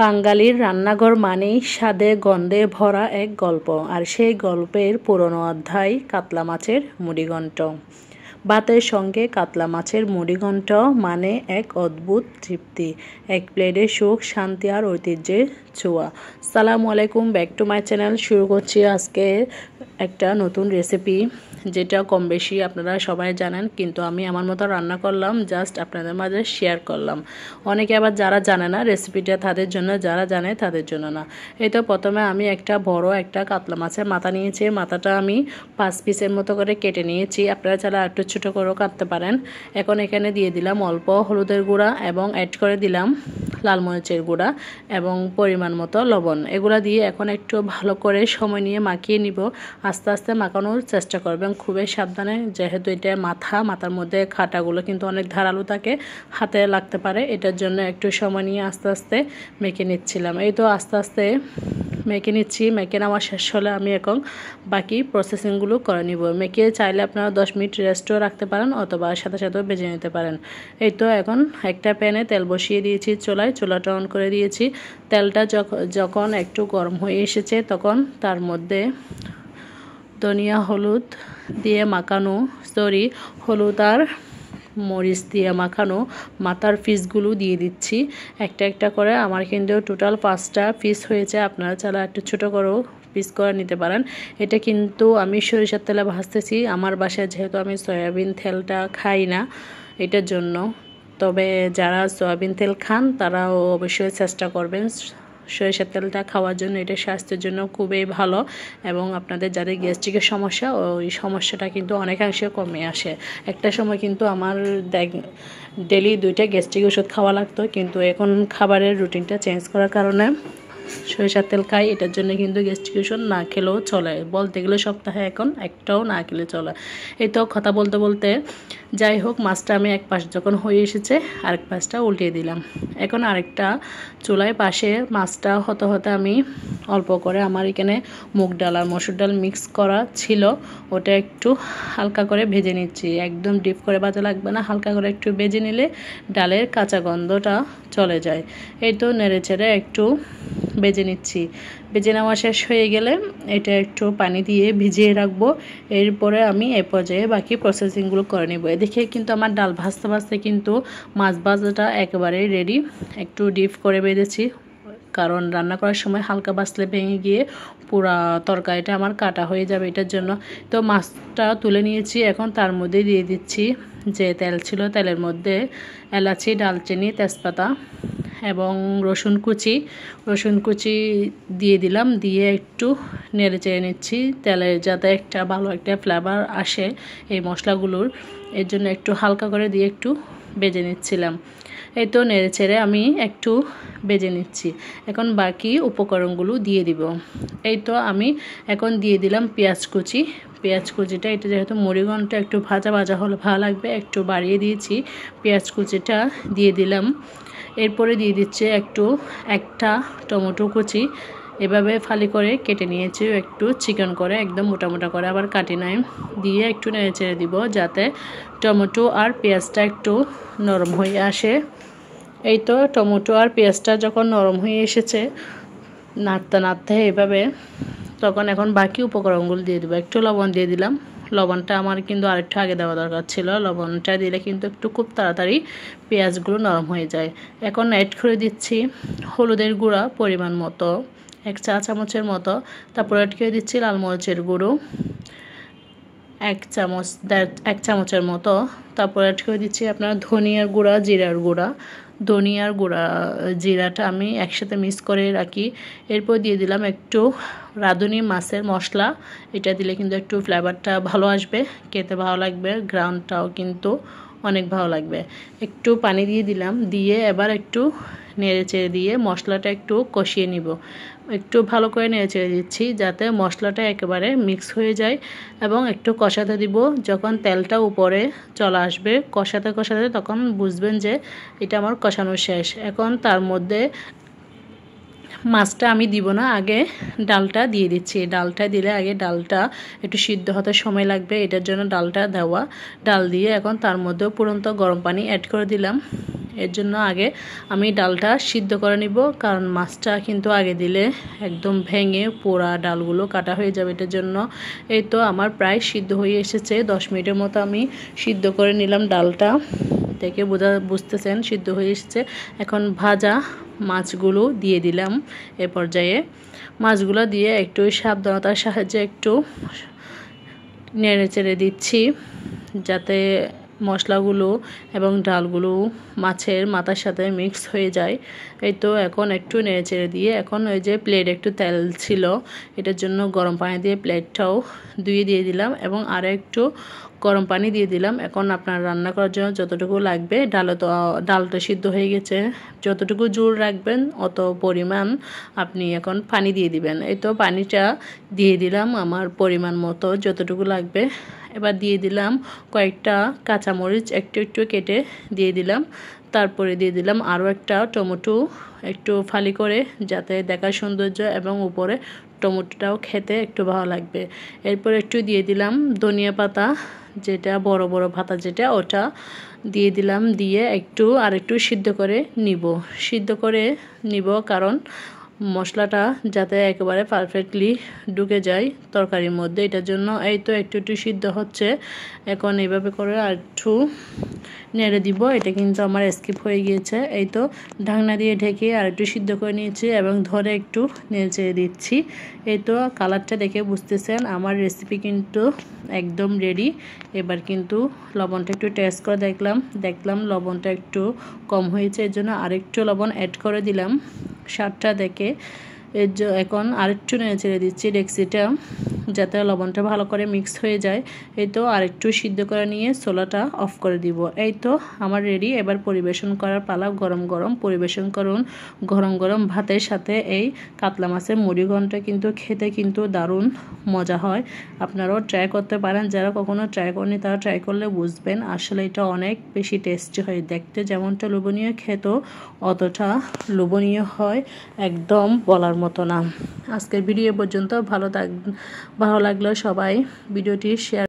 বাঙালির রান্নাঘর মানেই স্বাদে গন্ধে ভরা এক গল্প, আর সেই গল্পের পুরনো অধ্যায় কাতলা মাছের মুড়িঘণ্ট। ভাতের সঙ্গে কাতলা মাছের মুড়িঘণ্ট মানে এক অদ্ভুত তৃপ্তি, এক প্লেটে সুখ, শান্তি আর ঐতিহ্যের ছোঁয়া। সালামু আলাইকুম, ব্যাক টু মাই চ্যানেল। শুরু করছি আজকে একটা নতুন রেসিপি, যেটা কম বেশি আপনারা সবাই জানেন, কিন্তু আমি আমার মতো রান্না করলাম, জাস্ট আপনাদের মাঝে শেয়ার করলাম। অনেকে আবার যারা জানে না রেসিপিটা তাদের জন্য, যারা জানে তাদের জন্য না। এই তো প্রথমে আমি একটা বড় কাতলা মাছের মাথা নিয়েছি। মাথাটা আমি 5 পিসের মতো করে কেটে নিয়েছি। আপনারা চাইলে একটু ছোটো করেও কাটতে পারেন। এখন এখানে দিয়ে দিলাম অল্প হলুদের গুঁড়া এবং অ্যাড করে দিলাম লাল মরিচের গুঁড়া এবং পরিমাণ মতো লবণ। এগুলো দিয়ে এখন একটু ভালো করে সময় নিয়ে মাখিয়ে নিব। আস্তে আস্তে মাখানোর চেষ্টা করবেন, খুবই সাবধানে, যেহেতু এটা মাথার মধ্যে কাঁটাগুলো কিন্তু অনেক ধারালো থাকে, হাতে লাগতে পারে। এটার জন্য একটু সময় নিয়ে আস্তে আস্তে মেখে নিচ্ছিলাম। এই তো আস্তে আস্তে মেখে নিচ্ছি। মেখে নেওয়া শেষ হলে আমি এখন বাকি প্রসেসিংগুলো করে নিব। মেখে চাইলে আপনারা 10 মিনিট রেস্টও রাখতে পারেন, অথবা সাথে সাথেও ভেজে নিতে পারেন। এই তো এখন একটা প্যানে তেল বসিয়ে দিয়েছি, চুলাটা অন করে দিয়েছি। তেলটা যখন একটু গরম হয়ে এসেছে, তখন তার মধ্যে ধনিয়া হলুদ দিয়ে মাখানো, হলুদ আর মরিচ দিয়ে মাখানো মাথার পিসগুলো দিয়ে দিচ্ছি একটা একটা করে। আমার কিন্তু টোটাল 5টা পিস হয়েছে। আপনারা চাইলে একটু ছোটো করেও পিস করে নিতে পারেন। এটা কিন্তু আমি সরিষার তেলে ভাজতেছি। আমার বাসায় যেহেতু আমি সয়াবিন তেলটা খাই না, এটার জন্য। তবে যারা সয়াবিন তেল খান তারাও অবশ্যই চেষ্টা করবেন সরিষার তেলটা খাওয়ার জন্য। এটা স্বাস্থ্যের জন্য খুবই ভালো, এবং আপনাদের যাদের গ্যাস্ট্রিকের সমস্যা, ওই সমস্যাটা কিন্তু অনেকাংশে কমে আসে। একটা সময় কিন্তু আমার ডেলি 2টা গ্যাস্ট্রিক ওষুধ খাওয়া লাগতো, কিন্তু এখন খাবারের রুটিনটা চেঞ্জ করার কারণে সরিষার তেল খাই। এটার জন্য কিন্তু গ্যাস্ট্রিক ওষুধ না খেলেও চলে, বলতে গেলে সপ্তাহে এখন একটাও না খেলে চলে। এই তো কথা বলতে বলতে, যাই হোক, মাছটা আমি এক পাশ যখন হয়ে এসেছে, আরেক পাশটা উল্টিয়ে দিলাম। এখন আরেকটা চুলায় পাশে মাছটা হতে হতে আমি অল্প করে, আমার এখানে মুগ ডাল আর মসুর ডাল মিক্স করা ছিল, ওটা একটু হালকা করে ভেজে নিচ্ছি। একদম ডিপ করে ভাজা লাগবে না, হালকা করে একটু ভেজে নিলে ডালের কাঁচা গন্ধটা চলে যায়। এই তো নেড়ে চেড়ে একটু ভেজে নিচ্ছি। ভেজে নেওয়া শেষ হয়ে গেলে এটা একটু পানি দিয়ে ভিজিয়ে রাখবো। এরপরে আমি এই পর্যায়ে বাকি প্রসেসিংগুলো করে নেব। এদিকে কিন্তু আমার ডাল ভাজতে ভাজতে কিন্তু মাছ ভাজাটা একেবারেই রেডি। একটু ডিপ করে ভেজেছি, কারণ রান্না করার সময় হালকা বাছলে ভেঙে গিয়ে পুরা তরকারিটা আমার কাটা হয়ে যাবে, এটার জন্য। তো মাছটা তুলে নিয়েছি। এখন তার মধ্যে দিয়ে দিচ্ছি যে তেল ছিল, তেলের মধ্যে এলাচি, দারচিনি, তেজপাতা এবং রসুন কুচি দিয়ে দিলাম। দিয়ে একটু নেড়ে চেড়ে নিচ্ছি, তেলে যাতে ভালো একটা ফ্লেভার আসে এই মশলাগুলোর, এর জন্য একটু হালকা করে দিয়ে একটু ভেজে নিচ্ছিলাম। এই তো নেড়ে চেড়ে আমি একটু ভেজে নিচ্ছি। এখন বাকি উপকরণগুলো দিয়ে দিব। এই তো আমি এখন দিয়ে দিলাম পেঁয়াজ কুচিটা। এটা যেহেতু মুড়িঘণ্ট একটু ভাজা ভাজা হলে ভালো লাগবে, একটু বাড়িয়ে দিয়েছি। পেঁয়াজ কুচিটা দিয়ে দিলাম। এরপরে দিয়ে দিচ্ছে একটা টমেটো কুচি, এভাবে ফালি করে কেটে নিয়েছি, একটু চিকন করে, একদম মোটা মোটা করে আবার কাটি নাই। দিয়ে একটু নেড়ে চেড়ে দিব, যাতে টমেটো আর পেঁয়াজটা একটু নরম হয়ে আসে। এই তো টমেটো আর পেঁয়াজটা যখন নরম হয়ে এসেছে, নাড়তে নাড়তে এভাবে, তখন এখন বাকি উপকরণগুলো দিয়ে দেবো। একটু লবণ দিয়ে দিলাম। লবণটা আমার কিন্তু আরেকটু আগে দেওয়া দরকার ছিল। লবণটা দিলে কিন্তু একটু খুব তাড়াতাড়ি পেঁয়াজগুলো নরম হয়ে যায়। এখন অ্যাড করে দিচ্ছি হলুদের গুঁড়া পরিমাণ মতো, 1 চা চামচের মতো। তারপর অ্যাড করে দিচ্ছি লাল মরিচের গুঁড়ো 1 চামচের মতো। তারপর অ্যাড করে দিচ্ছি আপনার ধনিয়ার গুঁড়া, জিরাটা আমি একসাথে মিক্স করে রাখি। এরপর দিয়ে দিলাম একটু রাঁধুনি মাছের মশলা। এটা দিলে কিন্তু একটু ফ্লেভারটা ভালো আসবে, খেতে ভালো লাগবে, গ্রাউন্ডটাও কিন্তু অনেক ভালো লাগবে। একটু পানি দিয়ে দিলাম, দিয়ে এবার একটু নেড়ে চেড়ে দিয়ে মশলাটা একটু কষিয়ে নিব। একটু ভালো করে নেড়ে চেড়ে দিচ্ছি, যাতে মশলাটা একেবারে মিক্স হয়ে যায়, এবং একটু কষাতে দিব। যখন তেলটা উপরে চলে আসবে কষাতে কষাতে, তখন বুঝবেন যে এটা আমার কষানো শেষ। এখন তার মধ্যে মাছটা আমি দিব না, আগে ডালটা দিয়ে দিচ্ছি। ডালটা দিলে আগে ডালটা একটু সিদ্ধ হতে সময় লাগবে, এটার জন্য ডালটা দেওয়া। ডাল দিয়ে এখন তার মধ্যেও ফুটন্ত গরম পানি অ্যাড করে দিলাম। এর জন্য আগে আমি ডালটা সিদ্ধ করে নিব, কারণ মাছটা কিন্তু আগে দিলে একদম ভেঙে পোড়া ডালগুলো কাটা হয়ে যাবে। এটার জন্য এই তো আমার প্রায় সিদ্ধ হয়ে এসেছে। 10 মিনিটের মতো আমি সিদ্ধ করে নিলাম ডালটা, থেকে বুঝতেছেন সিদ্ধ হয়ে এসেছে। এখন ভাজা মাছগুলো দিয়ে দিলাম। এ পর্যায়ে মাছগুলো দিয়ে একটু সাবধানতার সাহায্যে একটু নেড়ে চেড়ে দিচ্ছি, যাতে মশলাগুলো এবং ডালগুলো মাছের মাথার সাথে মিক্স হয়ে যায়। এই তো এখন একটু নেড়ে চেড়ে দিয়ে এখন ওই যে প্লেট একটু তেল ছিল, এটার জন্য গরম পানি দিয়ে প্লেটটাও ধুয়ে দিয়ে দিলাম এবং আরও একটু গরম পানি দিয়ে দিলাম। এখন আপনার রান্না করার জন্য যতটুকু লাগবে, ডালটা সিদ্ধ হয়ে গেছে, যতটুকু জোর রাখবেন অত পরিমাণ আপনি এখন পানি দিয়ে দিবেন। এই তো পানিটা দিয়ে দিলাম আমার পরিমাণ মতো যতটুকু লাগবে। এবার দিয়ে দিলাম কয়েকটা কাঁচামরিচ একটু একটু কেটে দিয়ে দিলাম। তারপরে দিয়ে দিলাম আরও একটা টমেটো একটু ফালি করে, যাতে দেখার সৌন্দর্য এবং উপরে টমেটোটাও খেতে একটু ভালো লাগবে। এরপর একটু দিয়ে দিলাম ধনিয়া পাতা, যেটা বড় বড় পাতা যেটা, ওটা দিয়ে দিলাম। দিয়ে আরেকটু সিদ্ধ করে নিব, কারণ মশলাটা যাতে একেবারে পারফেক্টলি ঢুকে যায় তরকারির মধ্যে, এটার জন্য। এই তো একটু একটু সিদ্ধ হচ্ছে, এখন এইভাবে করে আর একটু নেড়ে দিব। এটা কিন্তু আমার স্কিপ হয়ে গিয়েছে। এই তো ঢাকনা দিয়ে ঢেকে আর একটু সিদ্ধ করে নিয়েছি এবং ধরে একটু নেড়ে চেড়ে দিচ্ছি। এই তো কালারটা দেখে বুঝতেছেন আমার রেসিপি কিন্তু একদম রেডি। এবার কিন্তু লবণটা একটু টেস্ট করে দেখলাম লবণটা একটু কম হয়েছে, এর জন্য আরেকটু লবণ অ্যাড করে দিলাম স্বাদটা দেখে। এখন আরেকটু নেড়ে চেড়ে দিচ্ছি ডেক্সিটা, যাতে লবণটা ভালো করে মিক্স হয়ে যায়। এই তো আরেকটু সিদ্ধ করে নিয়ে চুলাটা অফ করে দিব। এই তো আমার রেডি। এবার পরিবেশন করার পালা। গরম গরম পরিবেশন করুন, গরম গরম ভাতের সাথে। এই কাতলা মাছের মুড়িঘণ্ট কিন্তু খেতে কিন্তু দারুণ মজা হয়। আপনারাও ট্রাই করতে পারেন, যারা কখনো ট্রাই করেনি তারা ট্রাই করলে বুঝবেন আসলে এটা অনেক বেশি টেস্টি হয়। দেখতে যেমনটা লোভনীয়, খেতেও অতটা লোভনীয় হয়, একদম বলার মতো না। আজকের ভিডিও পর্যন্ত। ভালো লাগলে সবাই ভিডিওটি শেয়ার